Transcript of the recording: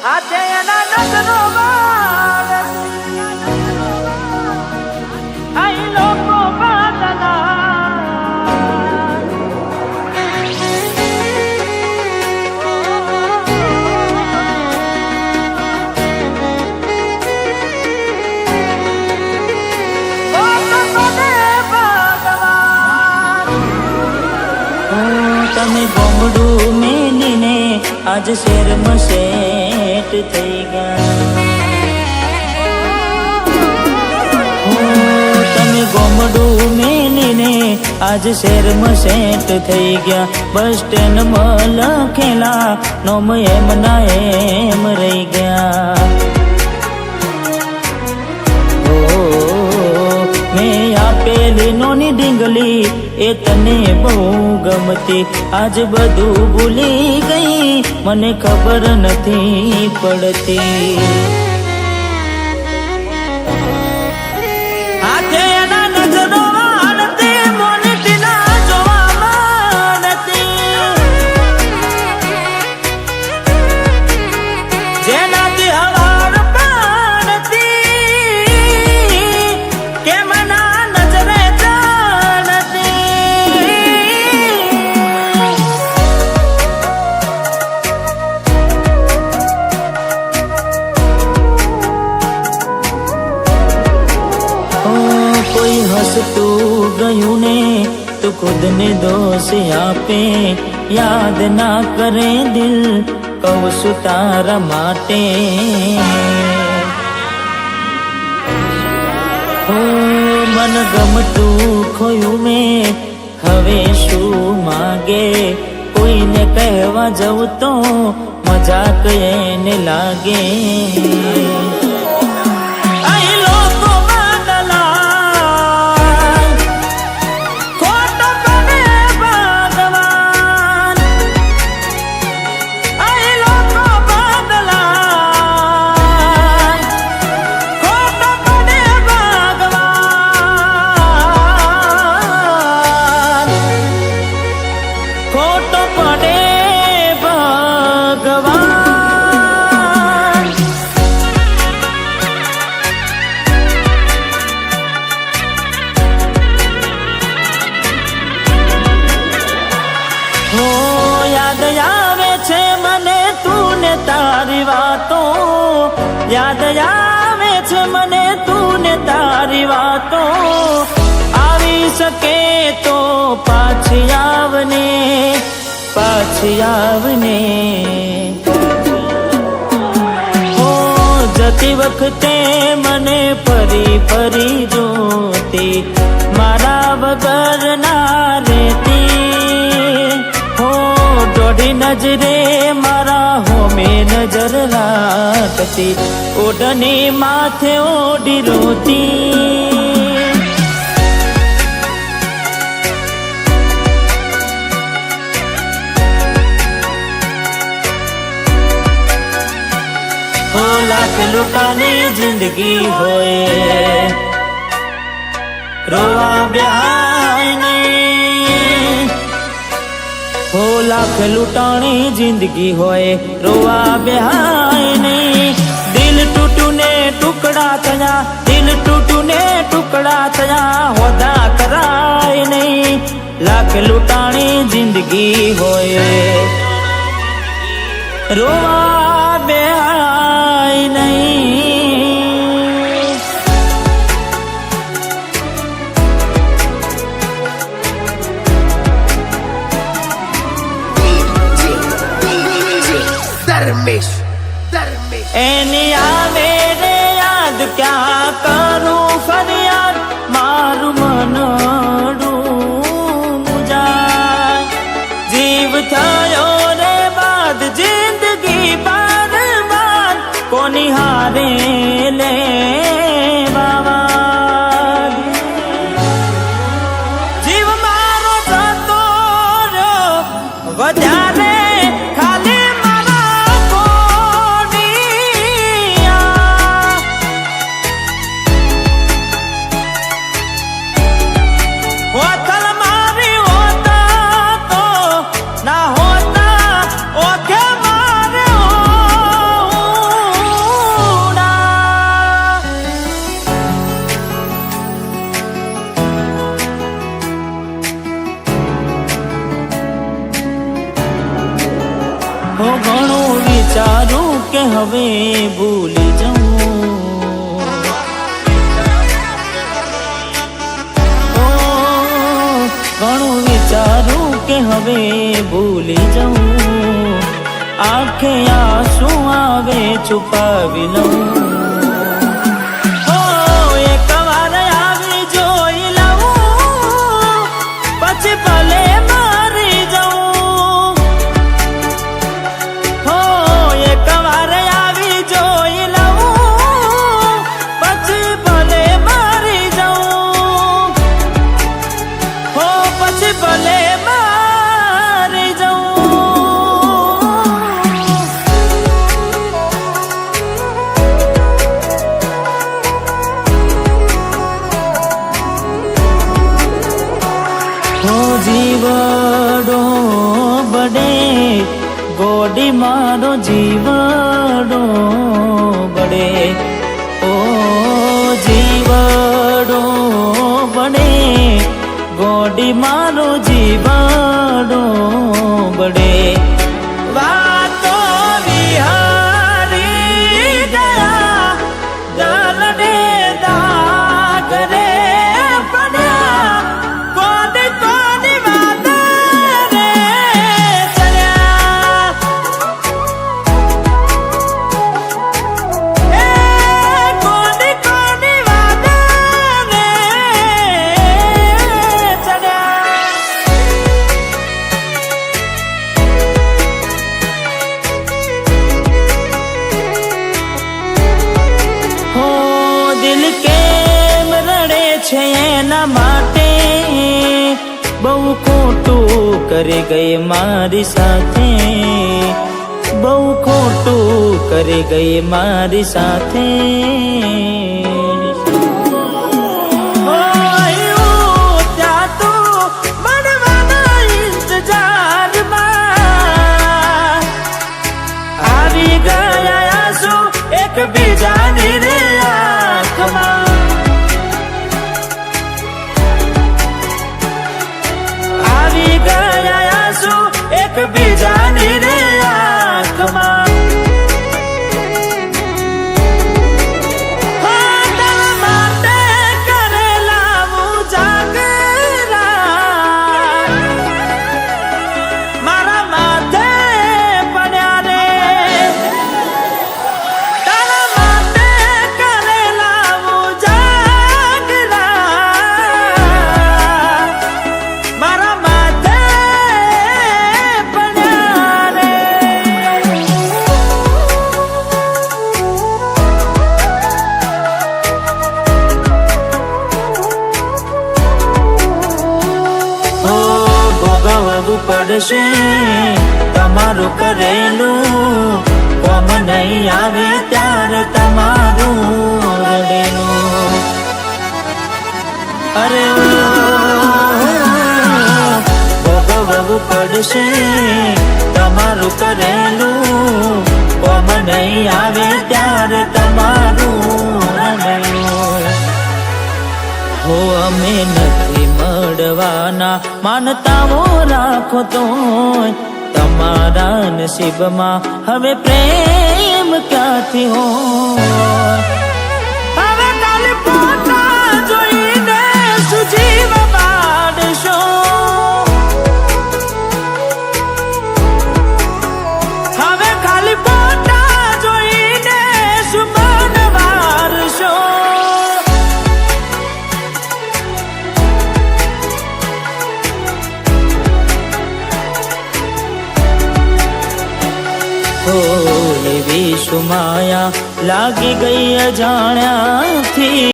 આજે એના નજરો વાળ અહીં લોકો બદલા તમે ગોમડું મેલીને આજ શેરમાં સેટ થઈ ગયા તમે ગોમડું મેલીને આજ શેરમાં સેટ થઈ ગયા બસ સ્ટેન્ડમાં લખેલા નોમ એમ ના એમ રહી ગયા મેં આપેલી નોની ડીંગલી એ તને બહુ ગમતી આજ બધું ભૂલી ગઈ મને ખબર નથી પડતી આજે એના નજરો વાળતી મોનીટી ના જોવામાં નથી જેનાથી હવાર પાડતી કે મના નજરે કોઈ હસતું ગયું ને તું ખુદને દોષ આપે યાદ ના કરે દિલ કહું છું તારા માટે મન ગમતું ખોયું મેં હવે શું માગે કોઈને કહેવા જવું તો મજાક એને લાગે તારી વાતો યાદ આવે છે મને તું ને તારી વાતો આવી શકે તો પાછી આવને હો જતી વખતે મને ફરી ફરી જોતી મારા વગર ના રહેતી હો દોઢી નજરે મારા હોમે નજર રાખતી ઓઢણી માથે ઓઢી રોતી હો લાખ લૂંટાની જિંદગી હોય રોવા બ્યાય નહીં હો લાખ લૂંટાણી જિંદગી હોય રોવા બેહાય નહીં દિલ તૂટું ને ટુકડા થયા દિલ તૂટું ને ટુકડા થયા હોદા કરાય નહીં લાખ લૂંટાણી જિંદગી હોય રોવા બેહાય નહીં એની આવે રે યાદ ક્યાં કરું ફરિયાદ મારું મનડું મુજાય જીવ થયો રે બાદ જિંદગી બરબાદ કોની હારે લે બાબા જીવ મારો જતો રહ્યો વધારે હો ઘણું વિચારું કે હવે ભૂલી જાઉં, ઘણું વિચારું કે હવે ભૂલી જાઉં, આંખે આંસુ આવે છુપાવી લઉં. એક વાર આવી જોઈ લઉં પછી ભલે મારી જાઉં. એક વાર આવી જોઈ લઉં પછી ભલે મારી જાઉં, પછી ભલે મારી જાઉં. જીવડો બડે ગોડી મારો જીવડો બડે, ઓ જીવડો બડે ગોડી મારો જીવડો બડે. વાતો વિહારી ગયા દલડે દાગ રે પડ્યા, કોની કોની વાત રે ચડ્યા, કોની કોની વાત રે ચડ્યા. હો દિલ કેમ રડે છે એના માટે, બહુ ખોટું કરી ગઈ મારી સાથે, બહુ ખોટું કરી ગઈ મારી સાથે. ત્યાં તો મળવાના ઇંતજારમાં આવી ગયા આંસુ એકબીજાની રે આંખમાં, આવી ગયા આંસુ એકબીજાની રે આંખમાં. તારા માટે કરેલા ઉજાગરા મારા માથે પડ્યા રે, તારા માટે કરેલા ઉજાગરા મારા માથે પડ્યા રે. ભોગવવું પડશે તમારું કરેલું, કોમ નહીં આવે ત્યારે તમારું રડેલું. અરે ભોગવવું પડશે તમારું કરેલું, કોમ નહીં આવે ત્યારે તમારું રડેલું. હો અમે નથી મળવાના માનતાઓ રાખો તોય, તમારા નસીબમાં હવે પ્રેમ ક્યાંથી હોય. હવે કાલે પોતા જોઈને સુજીવ પાડશો, હવે ખાલી પોતા જોઈને સુમન વારશો. એવી સુમાયા લાગી ગઈ અજાણ્યાથી.